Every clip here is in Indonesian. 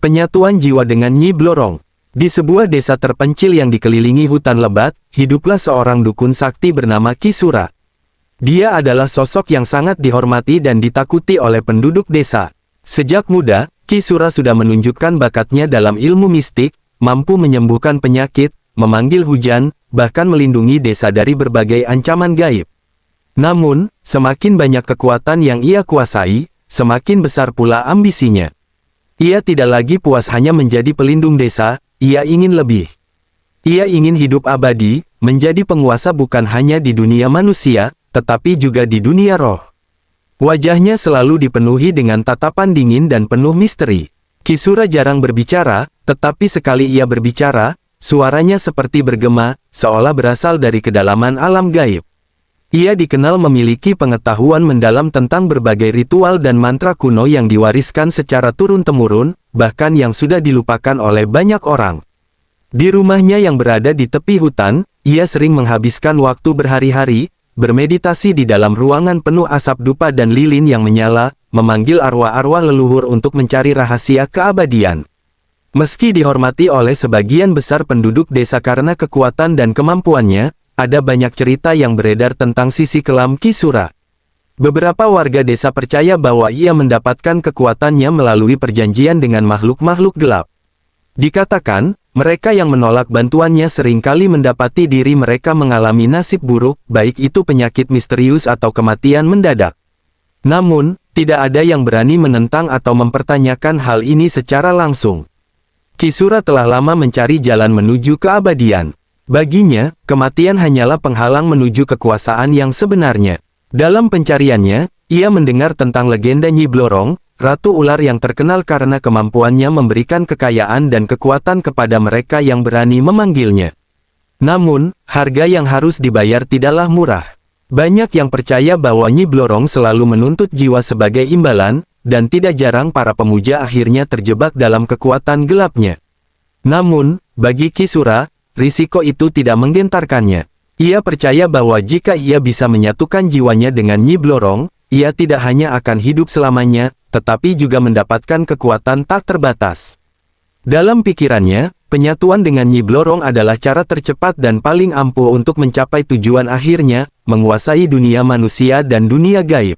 Penyatuan jiwa dengan Nyi Blorong. Di sebuah desa terpencil yang dikelilingi hutan lebat, hiduplah seorang dukun sakti bernama Ki Sura. Dia adalah sosok yang sangat dihormati dan ditakuti oleh penduduk desa. Sejak muda, Ki Sura sudah menunjukkan bakatnya dalam ilmu mistik, mampu menyembuhkan penyakit, memanggil hujan, bahkan melindungi desa dari berbagai ancaman gaib. Namun, semakin banyak kekuatan yang ia kuasai, semakin besar pula ambisinya. Ia tidak lagi puas hanya menjadi pelindung desa, ia ingin lebih. Ia ingin hidup abadi, menjadi penguasa bukan hanya di dunia manusia, tetapi juga di dunia roh. Wajahnya selalu dipenuhi dengan tatapan dingin dan penuh misteri. Ki Sura jarang berbicara, tetapi sekali ia berbicara, suaranya seperti bergema, seolah berasal dari kedalaman alam gaib. Ia dikenal memiliki pengetahuan mendalam tentang berbagai ritual dan mantra kuno yang diwariskan secara turun-temurun, bahkan yang sudah dilupakan oleh banyak orang. Di rumahnya yang berada di tepi hutan, ia sering menghabiskan waktu berhari-hari, bermeditasi di dalam ruangan penuh asap dupa dan lilin yang menyala, memanggil arwah-arwah leluhur untuk mencari rahasia keabadian. Meski dihormati oleh sebagian besar penduduk desa karena kekuatan dan kemampuannya, ada banyak cerita yang beredar tentang sisi kelam Ki Sura. Beberapa warga desa percaya bahwa ia mendapatkan kekuatannya melalui perjanjian dengan makhluk-makhluk gelap. Dikatakan, mereka yang menolak bantuannya seringkali mendapati diri mereka mengalami nasib buruk, baik itu penyakit misterius atau kematian mendadak. Namun, tidak ada yang berani menentang atau mempertanyakan hal ini secara langsung. Ki Sura telah lama mencari jalan menuju keabadian. Baginya, kematian hanyalah penghalang menuju kekuasaan yang sebenarnya. Dalam pencariannya, ia mendengar tentang legenda Nyi Blorong, ratu ular yang terkenal karena kemampuannya memberikan kekayaan dan kekuatan kepada mereka yang berani memanggilnya. Namun, harga yang harus dibayar tidaklah murah. Banyak yang percaya bahwa Nyi Blorong selalu menuntut jiwa sebagai imbalan, dan tidak jarang para pemuja akhirnya terjebak dalam kekuatan gelapnya. Namun, bagi Ki Sura, risiko itu tidak menggentarkannya. Ia percaya bahwa jika ia bisa menyatukan jiwanya dengan Nyi Blorong, ia tidak hanya akan hidup selamanya, tetapi juga mendapatkan kekuatan tak terbatas. Dalam pikirannya, penyatuan dengan Nyi Blorong adalah cara tercepat dan paling ampuh untuk mencapai tujuan akhirnya, menguasai dunia manusia dan dunia gaib.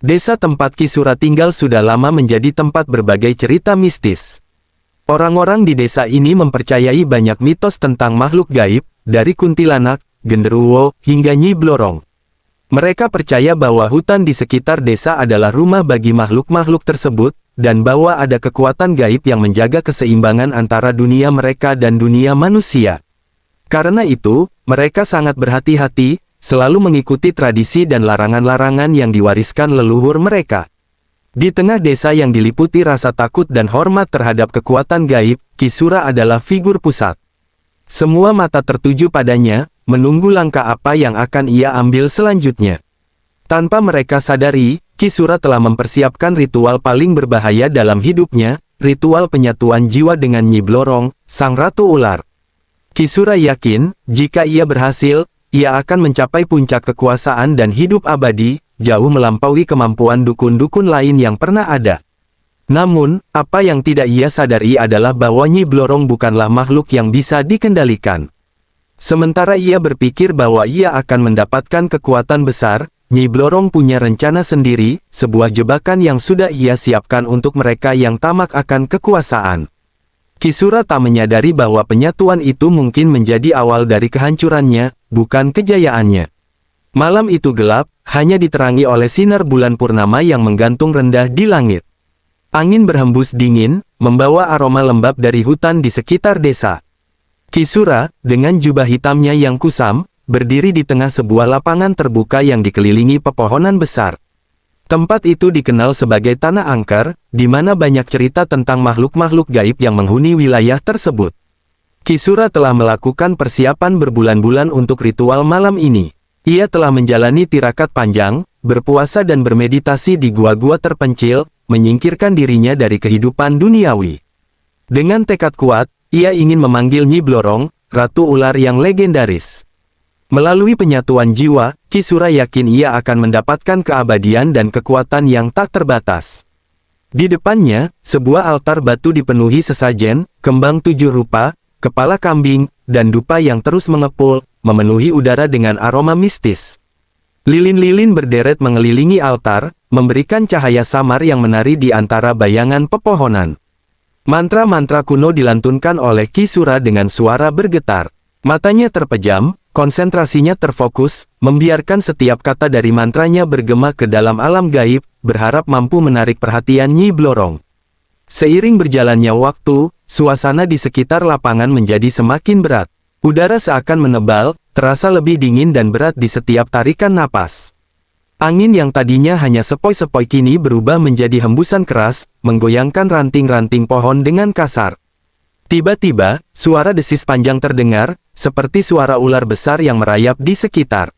Desa tempat Ki Sura tinggal sudah lama menjadi tempat berbagai cerita mistis. Orang-orang di desa ini mempercayai banyak mitos tentang makhluk gaib, dari kuntilanak, genderuwo, hingga Nyi Blorong. Mereka percaya bahwa hutan di sekitar desa adalah rumah bagi makhluk-makhluk tersebut, dan bahwa ada kekuatan gaib yang menjaga keseimbangan antara dunia mereka dan dunia manusia. Karena itu, mereka sangat berhati-hati, selalu mengikuti tradisi dan larangan-larangan yang diwariskan leluhur mereka. Di tengah desa yang diliputi rasa takut dan hormat terhadap kekuatan gaib, Ki Sura adalah figur pusat. Semua mata tertuju padanya, menunggu langkah apa yang akan ia ambil selanjutnya. Tanpa mereka sadari, Ki Sura telah mempersiapkan ritual paling berbahaya dalam hidupnya, ritual penyatuan jiwa dengan Nyi Blorong, sang ratu ular. Ki Sura yakin, jika ia berhasil, ia akan mencapai puncak kekuasaan dan hidup abadi, jauh melampaui kemampuan dukun-dukun lain yang pernah ada. Namun, apa yang tidak ia sadari adalah bahwa Nyi Blorong bukanlah makhluk yang bisa dikendalikan. Sementara ia berpikir bahwa ia akan mendapatkan kekuatan besar, Nyi Blorong punya rencana sendiri, sebuah jebakan yang sudah ia siapkan untuk mereka yang tamak akan kekuasaan. Ki Sura tak menyadari bahwa penyatuan itu mungkin menjadi awal dari kehancurannya, bukan kejayaannya. Malam itu gelap, hanya diterangi oleh sinar bulan purnama yang menggantung rendah di langit. Angin berhembus dingin, membawa aroma lembab dari hutan di sekitar desa. Ki Sura, dengan jubah hitamnya yang kusam, berdiri di tengah sebuah lapangan terbuka yang dikelilingi pepohonan besar. Tempat itu dikenal sebagai Tanah Angker, di mana banyak cerita tentang makhluk-makhluk gaib yang menghuni wilayah tersebut. Ki Sura telah melakukan persiapan berbulan-bulan untuk ritual malam ini. Ia telah menjalani tirakat panjang, berpuasa dan bermeditasi di gua-gua terpencil, menyingkirkan dirinya dari kehidupan duniawi. Dengan tekad kuat, ia ingin memanggil Nyi Blorong, ratu ular yang legendaris. Melalui penyatuan jiwa, Ki Sura yakin ia akan mendapatkan keabadian dan kekuatan yang tak terbatas. Di depannya, sebuah altar batu dipenuhi sesajen, kembang 7 rupa, kepala kambing, dan dupa yang terus mengepul, memenuhi udara dengan aroma mistis. Lilin-lilin berderet mengelilingi altar, memberikan cahaya samar yang menari di antara bayangan pepohonan. Mantra-mantra kuno dilantunkan oleh Ki Sura dengan suara bergetar. Matanya terpejam, konsentrasinya terfokus, membiarkan setiap kata dari mantranya bergema ke dalam alam gaib, berharap mampu menarik perhatian Nyi Blorong. Seiring berjalannya waktu, suasana di sekitar lapangan menjadi semakin berat. Udara seakan menebal, terasa lebih dingin dan berat di setiap tarikan napas. Angin yang tadinya hanya sepoi-sepoi kini berubah menjadi hembusan keras, menggoyangkan ranting-ranting pohon dengan kasar. Tiba-tiba, suara desis panjang terdengar, seperti suara ular besar yang merayap di sekitar.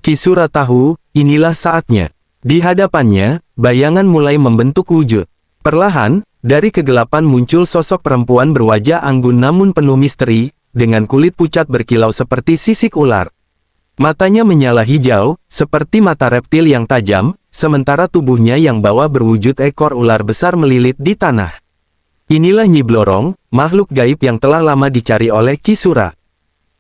Ki Sura tahu, inilah saatnya. Di hadapannya, bayangan mulai membentuk wujud. Perlahan, dari kegelapan muncul sosok perempuan berwajah anggun namun penuh misteri, dengan kulit pucat berkilau seperti sisik ular. Matanya menyala hijau, seperti mata reptil yang tajam, sementara tubuhnya yang bawah berwujud ekor ular besar melilit di tanah. Inilah Nyi Blorong, makhluk gaib yang telah lama dicari oleh Ki Sura.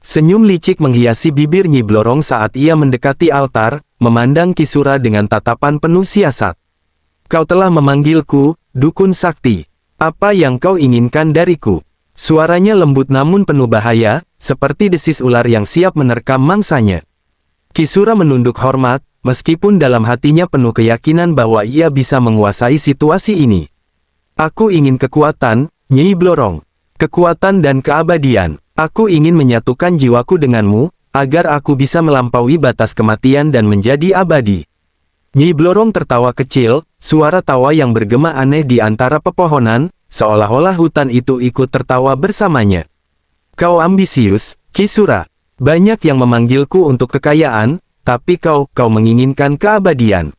Senyum licik menghiasi bibir Nyi Blorong saat ia mendekati altar, memandang Ki Sura dengan tatapan penuh siasat. Kau telah memanggilku, dukun sakti. Apa yang kau inginkan dariku? Suaranya lembut namun penuh bahaya, seperti desis ular yang siap menerkam mangsanya. Ki Sura menunduk hormat, meskipun dalam hatinya penuh keyakinan bahwa ia bisa menguasai situasi ini. Aku ingin kekuatan, Nyi Blorong. Kekuatan dan keabadian. Aku ingin menyatukan jiwaku denganmu, agar aku bisa melampaui batas kematian dan menjadi abadi. Nyi Blorong tertawa kecil, suara tawa yang bergema aneh di antara pepohonan, seolah-olah hutan itu ikut tertawa bersamanya. Kau ambisius, Ki Sura. Banyak yang memanggilku untuk kekayaan, tapi kau menginginkan keabadian.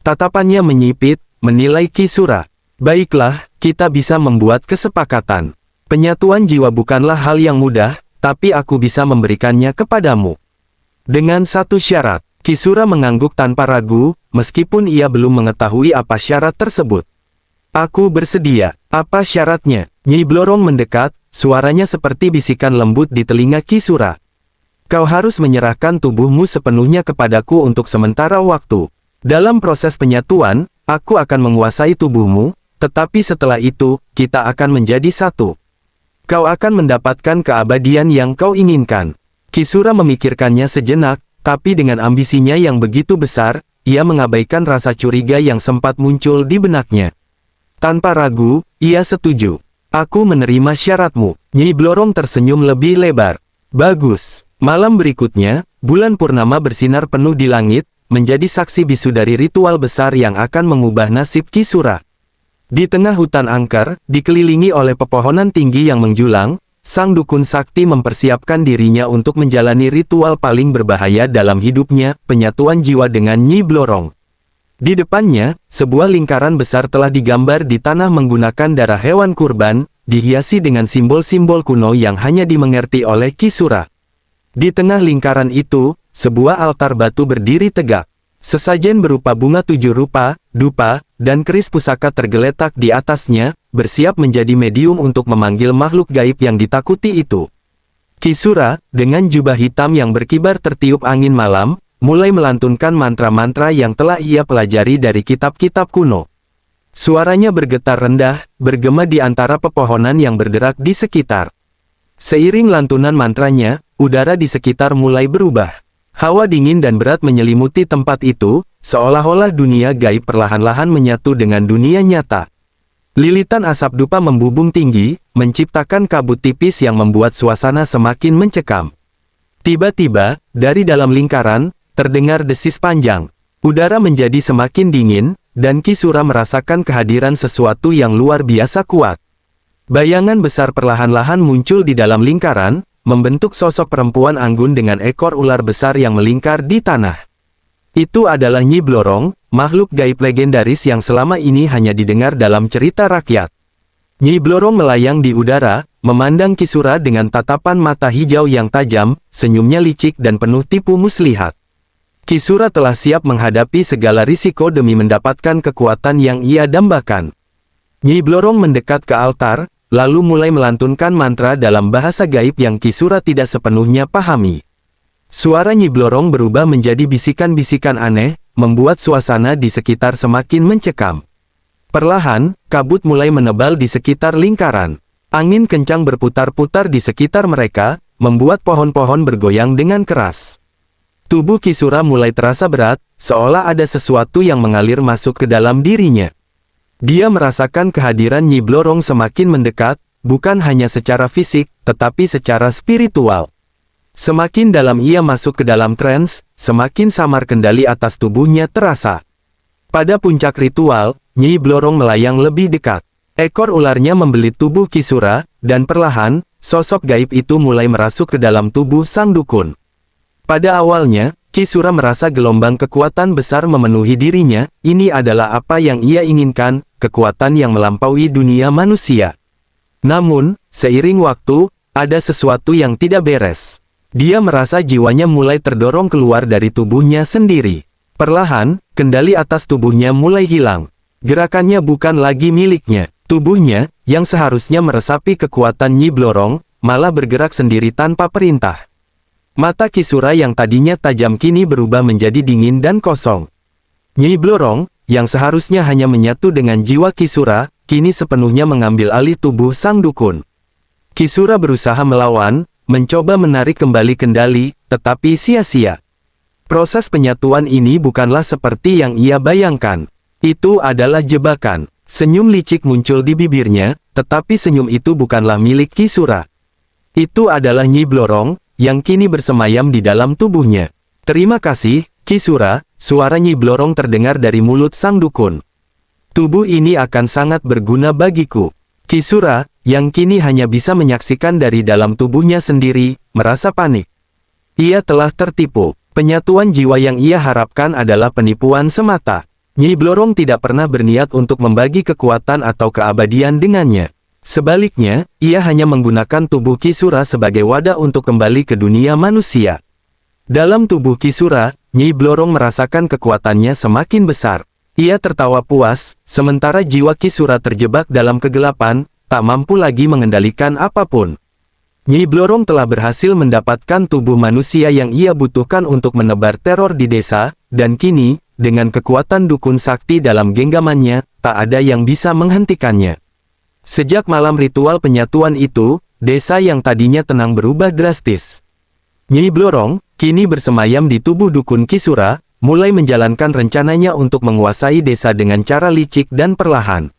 Tatapannya menyipit, menilai Ki Sura. Baiklah, kita bisa membuat kesepakatan. Penyatuan jiwa bukanlah hal yang mudah, tapi aku bisa memberikannya kepadamu. Dengan satu syarat. Ki Sura mengangguk tanpa ragu, meskipun ia belum mengetahui apa syarat tersebut. Aku bersedia. Apa syaratnya? Nyi Blorong mendekat, suaranya seperti bisikan lembut di telinga Ki Sura. Kau harus menyerahkan tubuhmu sepenuhnya kepadaku untuk sementara waktu. Dalam proses penyatuan, aku akan menguasai tubuhmu, tetapi setelah itu, kita akan menjadi satu. Kau akan mendapatkan keabadian yang kau inginkan. Ki Sura memikirkannya sejenak, tapi dengan ambisinya yang begitu besar, ia mengabaikan rasa curiga yang sempat muncul di benaknya. Tanpa ragu, ia setuju. Aku menerima syaratmu. Nyi Blorong tersenyum lebih lebar. Bagus. Malam berikutnya, bulan purnama bersinar penuh di langit, menjadi saksi bisu dari ritual besar yang akan mengubah nasib Ki Sura. Di tengah hutan angker, dikelilingi oleh pepohonan tinggi yang menjulang, sang dukun sakti mempersiapkan dirinya untuk menjalani ritual paling berbahaya dalam hidupnya, penyatuan jiwa dengan Nyi Blorong. Di depannya, sebuah lingkaran besar telah digambar di tanah menggunakan darah hewan kurban, dihiasi dengan simbol-simbol kuno yang hanya dimengerti oleh Ki Sura. Di tengah lingkaran itu, sebuah altar batu berdiri tegak. Sesajen berupa bunga 7 rupa, dupa, dan keris pusaka tergeletak di atasnya, bersiap menjadi medium untuk memanggil makhluk gaib yang ditakuti itu. Ki Sura, dengan jubah hitam yang berkibar tertiup angin malam, mulai melantunkan mantra-mantra yang telah ia pelajari dari kitab-kitab kuno. Suaranya bergetar rendah, bergema di antara pepohonan yang berderak di sekitar. Seiring lantunan mantranya, udara di sekitar mulai berubah. Hawa dingin dan berat menyelimuti tempat itu, seolah-olah dunia gaib perlahan-lahan menyatu dengan dunia nyata. Lilitan asap dupa membubung tinggi, menciptakan kabut tipis yang membuat suasana semakin mencekam. Tiba-tiba, dari dalam lingkaran, terdengar desis panjang. Udara menjadi semakin dingin, dan Ki Sura merasakan kehadiran sesuatu yang luar biasa kuat. Bayangan besar perlahan-lahan muncul di dalam lingkaran, membentuk sosok perempuan anggun dengan ekor ular besar yang melingkar di tanah. Itu adalah Nyi Blorong, makhluk gaib legendaris yang selama ini hanya didengar dalam cerita rakyat. Nyi Blorong melayang di udara, memandang Ki Sura dengan tatapan mata hijau yang tajam, senyumnya licik dan penuh tipu muslihat. Ki Sura telah siap menghadapi segala risiko demi mendapatkan kekuatan yang ia dambakan. Nyi Blorong mendekat ke altar, lalu mulai melantunkan mantra dalam bahasa gaib yang Kisura tidak sepenuhnya pahami. Suara Nyi Blorong berubah menjadi bisikan-bisikan aneh, membuat suasana di sekitar semakin mencekam. Perlahan, kabut mulai menebal di sekitar lingkaran. Angin kencang berputar-putar di sekitar mereka, membuat pohon-pohon bergoyang dengan keras. Tubuh Kisura mulai terasa berat, seolah ada sesuatu yang mengalir masuk ke dalam dirinya. Dia merasakan kehadiran Nyi Blorong semakin mendekat, bukan hanya secara fisik, tetapi secara spiritual. Semakin dalam ia masuk ke dalam trance, semakin samar kendali atas tubuhnya terasa. Pada puncak ritual, Nyi Blorong melayang lebih dekat. Ekor ularnya membelit tubuh Kisura, dan perlahan, sosok gaib itu mulai merasuk ke dalam tubuh sang dukun. Pada awalnya, Kisura merasa gelombang kekuatan besar memenuhi dirinya, ini adalah apa yang ia inginkan, kekuatan yang melampaui dunia manusia. Namun, seiring waktu, ada sesuatu yang tidak beres. Dia merasa jiwanya mulai terdorong keluar dari tubuhnya sendiri. Perlahan, kendali atas tubuhnya mulai hilang. Gerakannya bukan lagi miliknya. Tubuhnya, yang seharusnya meresapi kekuatan Nyi Blorong, malah bergerak sendiri tanpa perintah. Mata Kisura yang tadinya tajam kini berubah menjadi dingin dan kosong. Nyi Blorong, yang seharusnya hanya menyatu dengan jiwa Kisura, kini sepenuhnya mengambil alih tubuh sang dukun. Kisura berusaha melawan, mencoba menarik kembali kendali, tetapi sia-sia. Proses penyatuan ini bukanlah seperti yang ia bayangkan. Itu adalah jebakan. Senyum licik muncul di bibirnya, tetapi senyum itu bukanlah milik Kisura. Itu adalah Nyi Blorong, yang kini bersemayam di dalam tubuhnya. Terima kasih, Kisura, suara Nyi Blorong terdengar dari mulut sang dukun. Tubuh ini akan sangat berguna bagiku. Kisura, yang kini hanya bisa menyaksikan dari dalam tubuhnya sendiri, merasa panik. Ia telah tertipu. Penyatuan jiwa yang ia harapkan adalah penipuan semata. Nyi Blorong tidak pernah berniat untuk membagi kekuatan atau keabadian dengannya. Sebaliknya, ia hanya menggunakan tubuh Kisura sebagai wadah untuk kembali ke dunia manusia. Dalam tubuh Kisura, Nyi Blorong merasakan kekuatannya semakin besar. Ia tertawa puas, sementara jiwa Kisura terjebak dalam kegelapan, tak mampu lagi mengendalikan apapun. Nyi Blorong telah berhasil mendapatkan tubuh manusia yang ia butuhkan untuk menebar teror di desa, dan kini, dengan kekuatan dukun sakti dalam genggamannya, tak ada yang bisa menghentikannya. Sejak malam ritual penyatuan itu, desa yang tadinya tenang berubah drastis. Nyi Blorong, kini bersemayam di tubuh dukun Kisura, mulai menjalankan rencananya untuk menguasai desa dengan cara licik dan perlahan.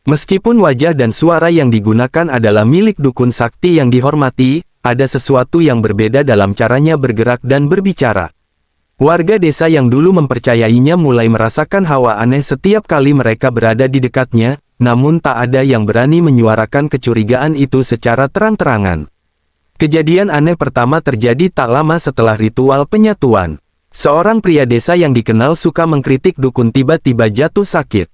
Meskipun wajah dan suara yang digunakan adalah milik dukun sakti yang dihormati, ada sesuatu yang berbeda dalam caranya bergerak dan berbicara. Warga desa yang dulu mempercayainya mulai merasakan hawa aneh setiap kali mereka berada di dekatnya, namun tak ada yang berani menyuarakan kecurigaan itu secara terang-terangan. Kejadian aneh pertama terjadi tak lama setelah ritual penyatuan. Seorang pria desa yang dikenal suka mengkritik dukun tiba-tiba jatuh sakit.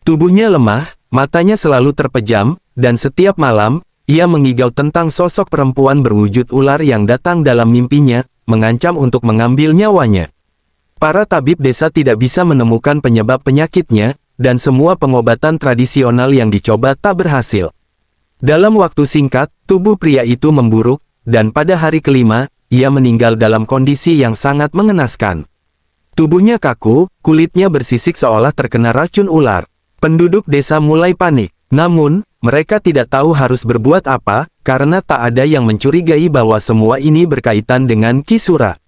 Tubuhnya lemah, matanya selalu terpejam, dan setiap malam, ia mengigau tentang sosok perempuan berwujud ular yang datang dalam mimpinya, mengancam untuk mengambil nyawanya. Para tabib desa tidak bisa menemukan penyebab penyakitnya, dan semua pengobatan tradisional yang dicoba tak berhasil. Dalam waktu singkat, tubuh pria itu memburuk, dan pada hari kelima, ia meninggal dalam kondisi yang sangat mengenaskan. Tubuhnya kaku, kulitnya bersisik seolah terkena racun ular. Penduduk desa mulai panik, namun, mereka tidak tahu harus berbuat apa, karena tak ada yang mencurigai bahwa semua ini berkaitan dengan Kisura.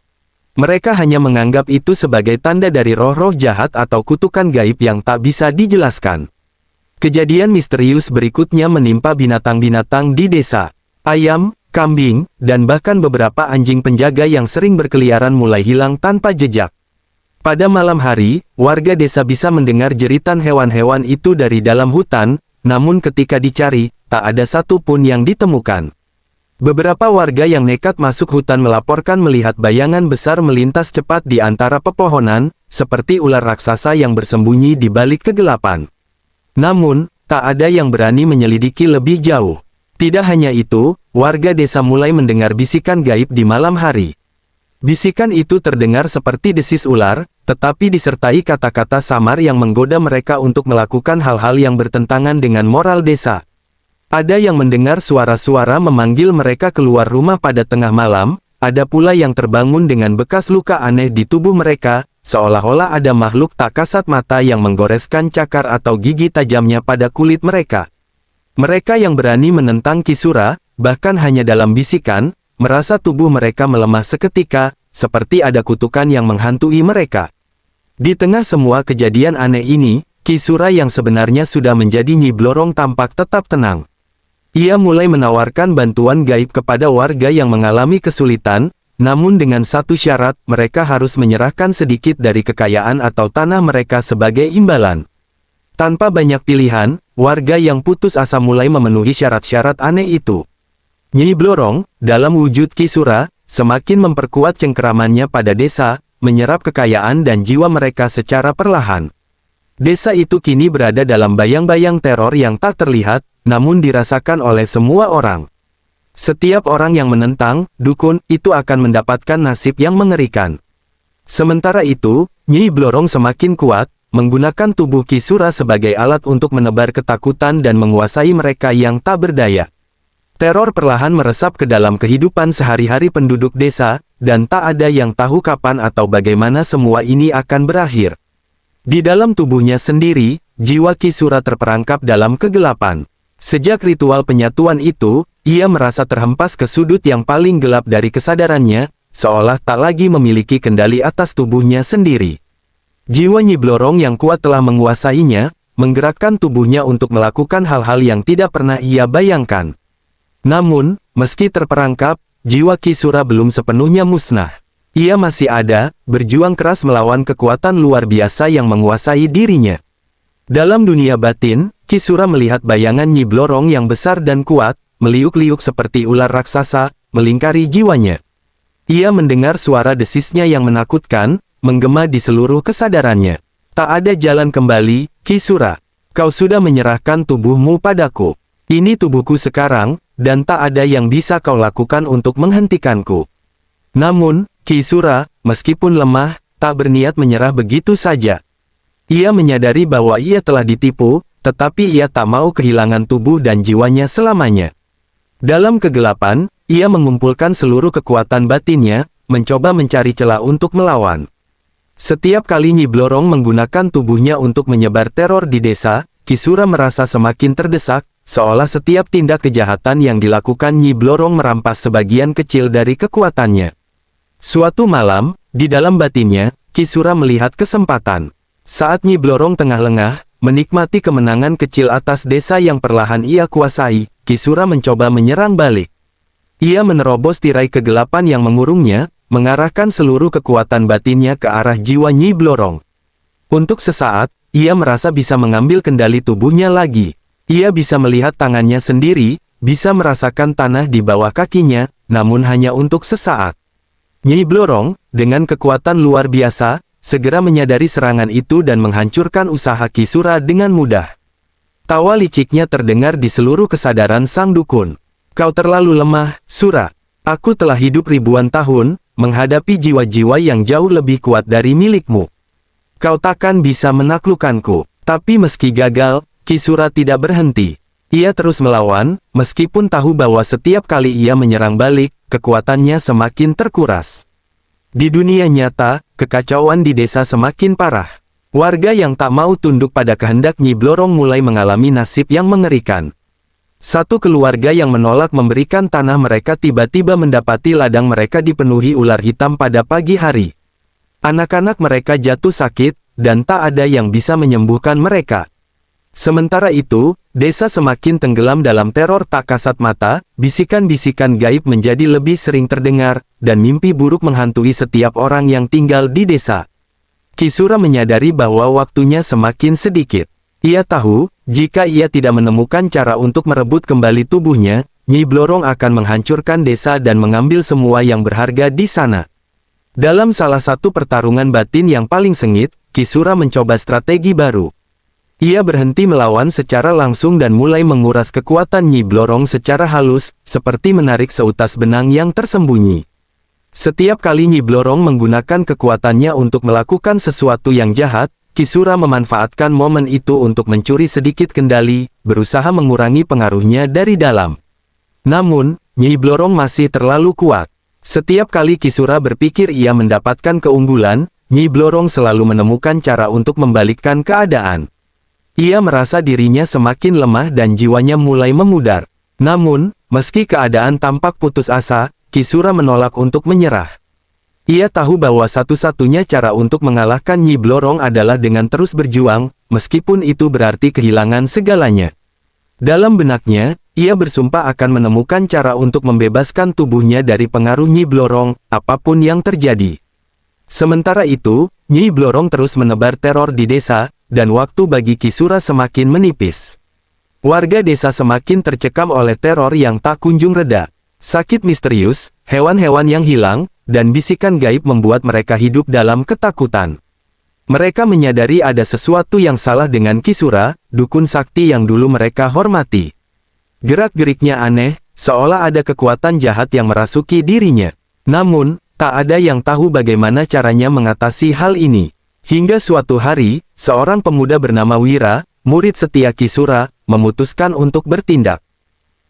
Mereka hanya menganggap itu sebagai tanda dari roh-roh jahat atau kutukan gaib yang tak bisa dijelaskan. Kejadian misterius berikutnya menimpa binatang-binatang di desa. Ayam, kambing, dan bahkan beberapa anjing penjaga yang sering berkeliaran mulai hilang tanpa jejak. Pada malam hari, warga desa bisa mendengar jeritan hewan-hewan itu dari dalam hutan, namun ketika dicari, tak ada satu pun yang ditemukan. Beberapa warga yang nekat masuk hutan melaporkan melihat bayangan besar melintas cepat di antara pepohonan, seperti ular raksasa yang bersembunyi di balik kegelapan. Namun, tak ada yang berani menyelidiki lebih jauh. Tidak hanya itu, warga desa mulai mendengar bisikan gaib di malam hari. Bisikan itu terdengar seperti desis ular, tetapi disertai kata-kata samar yang menggoda mereka untuk melakukan hal-hal yang bertentangan dengan moral desa. Ada yang mendengar suara-suara memanggil mereka keluar rumah pada tengah malam, ada pula yang terbangun dengan bekas luka aneh di tubuh mereka, seolah-olah ada makhluk tak kasat mata yang menggoreskan cakar atau gigi tajamnya pada kulit mereka. Mereka yang berani menentang Kisura, bahkan hanya dalam bisikan, merasa tubuh mereka melemah seketika, seperti ada kutukan yang menghantui mereka. Di tengah semua kejadian aneh ini, Kisura yang sebenarnya sudah menjadi Nyi Blorong tampak tetap tenang. Ia mulai menawarkan bantuan gaib kepada warga yang mengalami kesulitan, namun dengan satu syarat, mereka harus menyerahkan sedikit dari kekayaan atau tanah mereka sebagai imbalan. Tanpa banyak pilihan, warga yang putus asa mulai memenuhi syarat-syarat aneh itu. Nyi Blorong, dalam wujud Kisura, semakin memperkuat cengkeramannya pada desa, menyerap kekayaan dan jiwa mereka secara perlahan. Desa itu kini berada dalam bayang-bayang teror yang tak terlihat, namun dirasakan oleh semua orang. Setiap orang yang menentang dukun itu akan mendapatkan nasib yang mengerikan. Sementara itu, Nyi Blorong semakin kuat, menggunakan tubuh Kisura sebagai alat untuk menebar ketakutan dan menguasai mereka yang tak berdaya. Teror perlahan meresap ke dalam kehidupan sehari-hari penduduk desa, dan tak ada yang tahu kapan atau bagaimana semua ini akan berakhir. Di dalam tubuhnya sendiri, jiwa Kisura terperangkap dalam kegelapan. Sejak ritual penyatuan itu, ia merasa terhempas ke sudut yang paling gelap dari kesadarannya, seolah tak lagi memiliki kendali atas tubuhnya sendiri. Jiwa Nyi Blorong yang kuat telah menguasainya, menggerakkan tubuhnya untuk melakukan hal-hal yang tidak pernah ia bayangkan. Namun, meski terperangkap, jiwa Kisura belum sepenuhnya musnah. Ia masih ada, berjuang keras melawan kekuatan luar biasa yang menguasai dirinya. Dalam dunia batin, Kisura melihat bayangan Nyi Blorong yang besar dan kuat, meliuk-liuk seperti ular raksasa, melingkari jiwanya. Ia mendengar suara desisnya yang menakutkan, menggema di seluruh kesadarannya. Tak ada jalan kembali, Kisura. Kau sudah menyerahkan tubuhmu padaku. Ini tubuhku sekarang, dan tak ada yang bisa kau lakukan untuk menghentikanku. Namun, Kisura, meskipun lemah, tak berniat menyerah begitu saja. Ia menyadari bahwa ia telah ditipu, tetapi ia tak mau kehilangan tubuh dan jiwanya selamanya. Dalam kegelapan, ia mengumpulkan seluruh kekuatan batinnya, mencoba mencari celah untuk melawan. Setiap kali Nyi Blorong menggunakan tubuhnya untuk menyebar teror di desa, Kisura merasa semakin terdesak, seolah setiap tindak kejahatan yang dilakukan Nyi Blorong merampas sebagian kecil dari kekuatannya. Suatu malam, di dalam batinnya, Kisura melihat kesempatan. Saat Nyi Blorong tengah lengah, menikmati kemenangan kecil atas desa yang perlahan ia kuasai, Kisura mencoba menyerang balik. Ia menerobos tirai kegelapan yang mengurungnya, mengarahkan seluruh kekuatan batinnya ke arah jiwa Nyi Blorong. Untuk sesaat, ia merasa bisa mengambil kendali tubuhnya lagi. Ia bisa melihat tangannya sendiri, bisa merasakan tanah di bawah kakinya, namun hanya untuk sesaat. Nyi Blorong, dengan kekuatan luar biasa, segera menyadari serangan itu dan menghancurkan usaha Kisura dengan mudah. Tawa liciknya terdengar di seluruh kesadaran sang dukun. Kau terlalu lemah, Sura. Aku telah hidup ribuan tahun, menghadapi jiwa-jiwa yang jauh lebih kuat dari milikmu. Kau takkan bisa menaklukkanku. Tapi meski gagal, Kisura tidak berhenti. Ia terus melawan, meskipun tahu bahwa setiap kali ia menyerang balik, kekuatannya semakin terkuras. Di dunia nyata, kekacauan di desa semakin parah. Warga yang tak mau tunduk pada kehendak Nyi Blorong mulai mengalami nasib yang mengerikan. Satu keluarga yang menolak memberikan tanah mereka tiba-tiba mendapati ladang mereka dipenuhi ular hitam pada pagi hari. Anak-anak mereka jatuh sakit, dan tak ada yang bisa menyembuhkan mereka. Sementara itu, desa semakin tenggelam dalam teror tak kasat mata, bisikan-bisikan gaib menjadi lebih sering terdengar, dan mimpi buruk menghantui setiap orang yang tinggal di desa. Kisura menyadari bahwa waktunya semakin sedikit. Ia tahu, jika ia tidak menemukan cara untuk merebut kembali tubuhnya, Nyi Blorong akan menghancurkan desa dan mengambil semua yang berharga di sana. Dalam salah satu pertarungan batin yang paling sengit, Kisura mencoba strategi baru. Ia berhenti melawan secara langsung dan mulai menguras kekuatan Nyi Blorong secara halus, seperti menarik seutas benang yang tersembunyi. Setiap kali Nyi Blorong menggunakan kekuatannya untuk melakukan sesuatu yang jahat, Kisura memanfaatkan momen itu untuk mencuri sedikit kendali, berusaha mengurangi pengaruhnya dari dalam. Namun, Nyi Blorong masih terlalu kuat. Setiap kali Kisura berpikir ia mendapatkan keunggulan, Nyi Blorong selalu menemukan cara untuk membalikkan keadaan. Ia merasa dirinya semakin lemah dan jiwanya mulai memudar. Namun, meski keadaan tampak putus asa, Kisura menolak untuk menyerah. Ia tahu bahwa satu-satunya cara untuk mengalahkan Nyi Blorong adalah dengan terus berjuang, meskipun itu berarti kehilangan segalanya. Dalam benaknya, ia bersumpah akan menemukan cara untuk membebaskan tubuhnya dari pengaruh Nyi Blorong, apapun yang terjadi. Sementara itu, Nyi Blorong terus menebar teror di desa, dan waktu bagi Kisura semakin menipis. Warga desa semakin tercekam oleh teror yang tak kunjung reda. Sakit misterius, hewan-hewan yang hilang, dan bisikan gaib membuat mereka hidup dalam ketakutan. Mereka menyadari ada sesuatu yang salah dengan Kisura, dukun sakti yang dulu mereka hormati. Gerak-geriknya aneh, seolah ada kekuatan jahat yang merasuki dirinya. Namun, tak ada yang tahu bagaimana caranya mengatasi hal ini. Hingga suatu hari, seorang pemuda bernama Wira, murid setia Kisura, memutuskan untuk bertindak.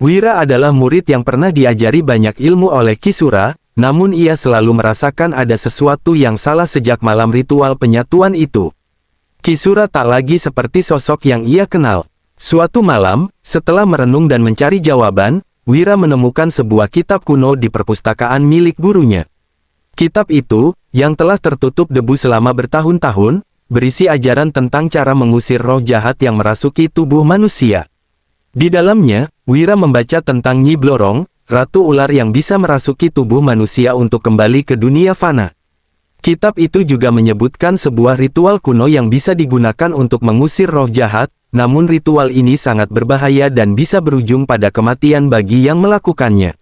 Wira adalah murid yang pernah diajari banyak ilmu oleh Kisura, namun ia selalu merasakan ada sesuatu yang salah sejak malam ritual penyatuan itu. Kisura tak lagi seperti sosok yang ia kenal. Suatu malam, setelah merenung dan mencari jawaban, Wira menemukan sebuah kitab kuno di perpustakaan milik gurunya. Kitab itu, yang telah tertutup debu selama bertahun-tahun, berisi ajaran tentang cara mengusir roh jahat yang merasuki tubuh manusia. Di dalamnya, Wira membaca tentang Nyi Blorong, ratu ular yang bisa merasuki tubuh manusia untuk kembali ke dunia fana. Kitab itu juga menyebutkan sebuah ritual kuno yang bisa digunakan untuk mengusir roh jahat, namun ritual ini sangat berbahaya dan bisa berujung pada kematian bagi yang melakukannya.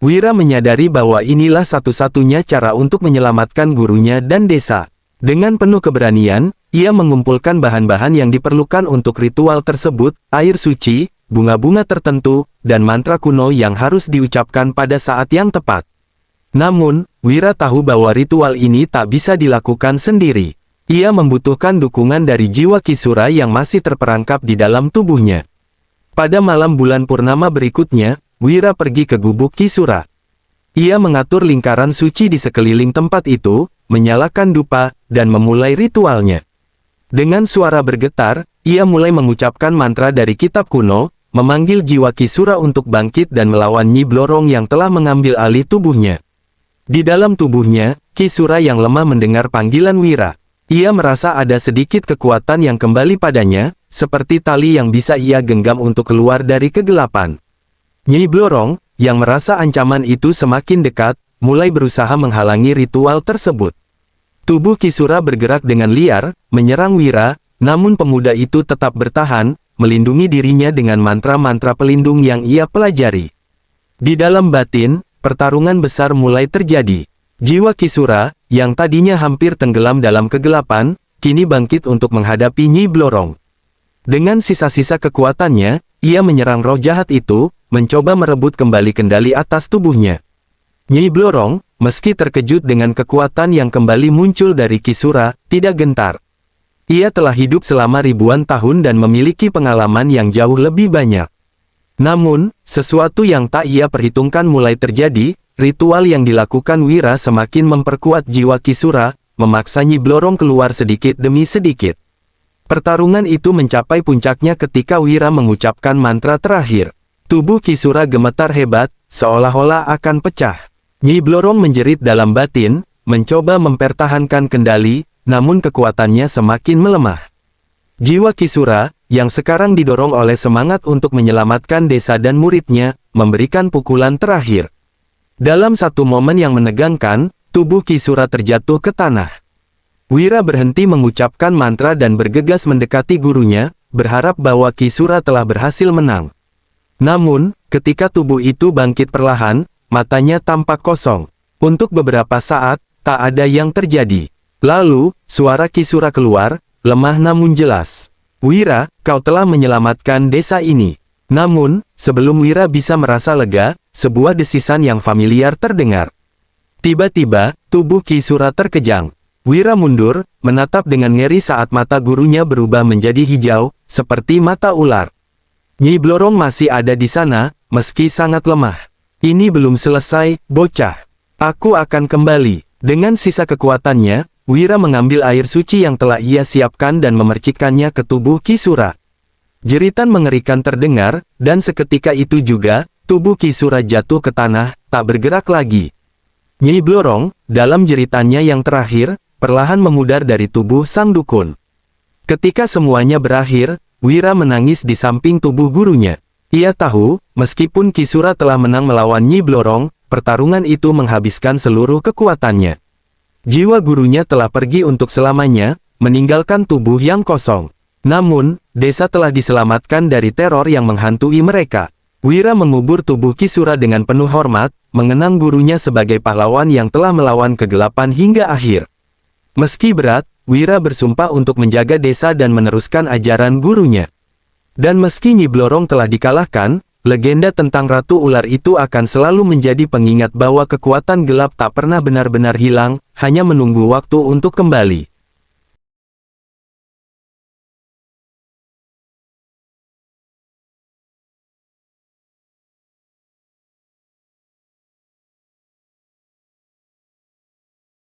Wira menyadari bahwa inilah satu-satunya cara untuk menyelamatkan gurunya dan desa. Dengan penuh keberanian, ia mengumpulkan bahan-bahan yang diperlukan untuk ritual tersebut, air suci, bunga-bunga tertentu, dan mantra kuno yang harus diucapkan pada saat yang tepat. Namun, Wira tahu bahwa ritual ini tak bisa dilakukan sendiri. Ia membutuhkan dukungan dari jiwa Kisura yang masih terperangkap di dalam tubuhnya. Pada malam bulan purnama berikutnya, Wira pergi ke gubuk Kisura. Ia mengatur lingkaran suci di sekeliling tempat itu, menyalakan dupa, dan memulai ritualnya. Dengan suara bergetar, ia mulai mengucapkan mantra dari kitab kuno, memanggil jiwa Kisura untuk bangkit dan melawan Nyi Blorong yang telah mengambil alih tubuhnya. Di dalam tubuhnya, Kisura yang lemah mendengar panggilan Wira. Ia merasa ada sedikit kekuatan yang kembali padanya, seperti tali yang bisa ia genggam untuk keluar dari kegelapan. Nyi Blorong, yang merasa ancaman itu semakin dekat, mulai berusaha menghalangi ritual tersebut. Tubuh Kisura bergerak dengan liar, menyerang Wira, namun pemuda itu tetap bertahan, melindungi dirinya dengan mantra-mantra pelindung yang ia pelajari. Di dalam batin, pertarungan besar mulai terjadi. Jiwa Kisura, yang tadinya hampir tenggelam dalam kegelapan, kini bangkit untuk menghadapi Nyi Blorong. Dengan sisa-sisa kekuatannya, ia menyerang roh jahat itu, mencoba merebut kembali kendali atas tubuhnya. Nyi Blorong, meski terkejut dengan kekuatan yang kembali muncul dari Kisura, tidak gentar. Ia telah hidup selama ribuan tahun dan memiliki pengalaman yang jauh lebih banyak. Namun, sesuatu yang tak ia perhitungkan mulai terjadi, ritual yang dilakukan Wira semakin memperkuat jiwa Kisura, memaksa Nyi Blorong keluar sedikit demi sedikit. Pertarungan itu mencapai puncaknya ketika Wira mengucapkan mantra terakhir. Tubuh Kisura gemetar hebat, seolah-olah akan pecah. Nyi Blorong menjerit dalam batin, mencoba mempertahankan kendali, namun kekuatannya semakin melemah. Jiwa Kisura, yang sekarang didorong oleh semangat untuk menyelamatkan desa dan muridnya, memberikan pukulan terakhir. Dalam satu momen yang menegangkan, tubuh Kisura terjatuh ke tanah. Wira berhenti mengucapkan mantra dan bergegas mendekati gurunya, berharap bahwa Kisura telah berhasil menang. Namun, ketika tubuh itu bangkit perlahan, matanya tampak kosong. Untuk beberapa saat, tak ada yang terjadi. Lalu, suara Kisura keluar, lemah namun jelas. Wira, kau telah menyelamatkan desa ini. Namun, sebelum Wira bisa merasa lega, sebuah desisan yang familiar terdengar. Tiba-tiba, tubuh Ki Sura terkejang. Wira mundur, menatap dengan ngeri saat mata gurunya berubah menjadi hijau, seperti mata ular. Nyi Blorong masih ada di sana, meski sangat lemah. Ini belum selesai, bocah. Aku akan kembali. Dengan sisa kekuatannya, Wira mengambil air suci yang telah ia siapkan dan memercikkannya ke tubuh Ki Sura. Jeritan mengerikan terdengar, dan seketika itu juga, tubuh Ki Sura jatuh ke tanah, tak bergerak lagi. Nyi Blorong, dalam jeritannya yang terakhir, perlahan memudar dari tubuh sang dukun. Ketika semuanya berakhir, Wira menangis di samping tubuh gurunya. Ia tahu, meskipun Ki Sura telah menang melawan Nyi Blorong, pertarungan itu menghabiskan seluruh kekuatannya. Jiwa gurunya telah pergi untuk selamanya, meninggalkan tubuh yang kosong. Namun, desa telah diselamatkan dari teror yang menghantui mereka. Wira mengubur tubuh Ki Sura dengan penuh hormat, mengenang gurunya sebagai pahlawan yang telah melawan kegelapan hingga akhir. Meski berat, Wira bersumpah untuk menjaga desa dan meneruskan ajaran gurunya. Dan meski Nyi Blorong telah dikalahkan, legenda tentang Ratu Ular itu akan selalu menjadi pengingat bahwa kekuatan gelap tak pernah benar-benar hilang, hanya menunggu waktu untuk kembali.